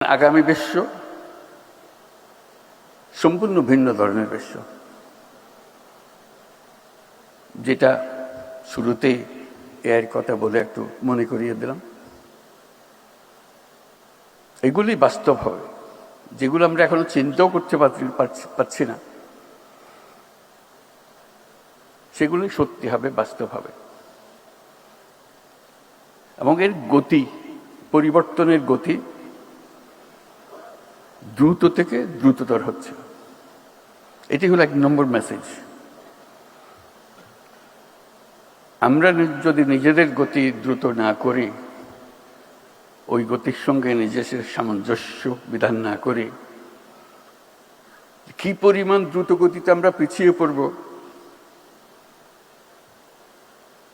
আগামী বিশ্ব সম্পূর্ণ ভিন্ন ধরনের বিশ্ব, যেটা শুরুতেই এর কথা বলে একটু মনে করিয়ে দিলাম। এগুলি বাস্তব হবে, যেগুলো আমরা এখনো চিন্তাও করতে পারছি না, সেগুলি সত্যি হবে, বাস্তব হবে। এবং এর গতি, পরিবর্তনের গতি দ্রুত থেকে দ্রুততর হচ্ছে। এটি হলো 1 নম্বর মেসেজ। আমরা যদি নিজেদের গতি দ্রুত না করি, ওই গতির সঙ্গে নিজেদের সামঞ্জস্য বিধান না করি, কি পরিমাণ দ্রুত গতিতে আমরা পিছিয়ে পড়ব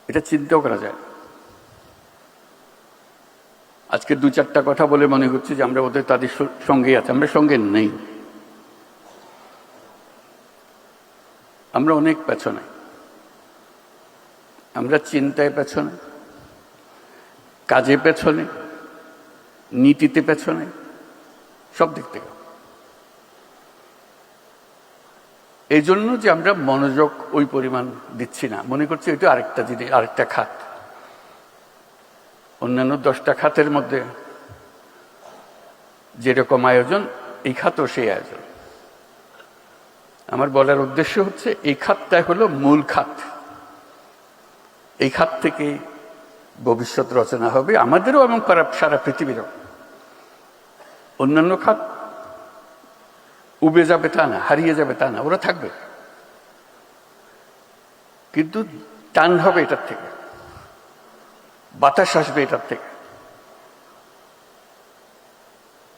এটা চিন্তাও করা যায়। আজকে 2-4টা কথা বলে মনে হচ্ছে যে আমরা তাদের সঙ্গে আছি। আমরা সঙ্গে নেই, আমরা অনেক পেছনে। আমরা চিন্তায় পেছনে, কাজে পেছনে, নীতিতে পেছনে, সব দিক থেকে। এই জন্য যে আমরা মনোযোগ ওই পরিমাণ দিচ্ছি না, মনে করছি এটা আরেকটা জিনিস, আরেকটা খাত। অন্যান্য 10টা খাতের মধ্যে যেরকম আয়োজন, এই খাতও সেই আয়োজন। আমার বলার উদ্দেশ্য হচ্ছে এই খাতটা হলো মূল খাত। এই খাত থেকে ভবিষ্যৎ রচনা হবে আমাদেরও এবং সারা পৃথিবীরও। অন্যান্য খাত উবে যাবে তা না, হারিয়ে যাবে তা না, ওরা থাকবে, কিন্তু টান হবে এটার থেকে, বাতাস আসবে এটার থেকে,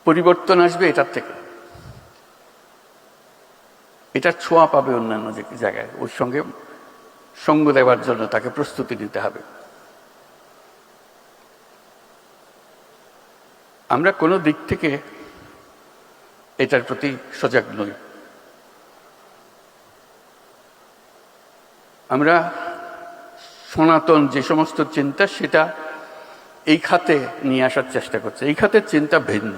পরিবর্তন আসবে এটার থেকে, এটার ছোঁয়া পাবে অন্যান্য জায়গায়। ওর সঙ্গে সঙ্গ দেওয়ার জন্য তাকে প্রস্তুতি নিতে হবে। আমরা কোনো দিক থেকে এটার প্রতি সজাগ নই। আমরা সনাতন যে সমস্ত চিন্তা, সেটা এই খাতে নিয়ে আসার চেষ্টা করছি। এই খাতের চিন্তা ভিন্ন।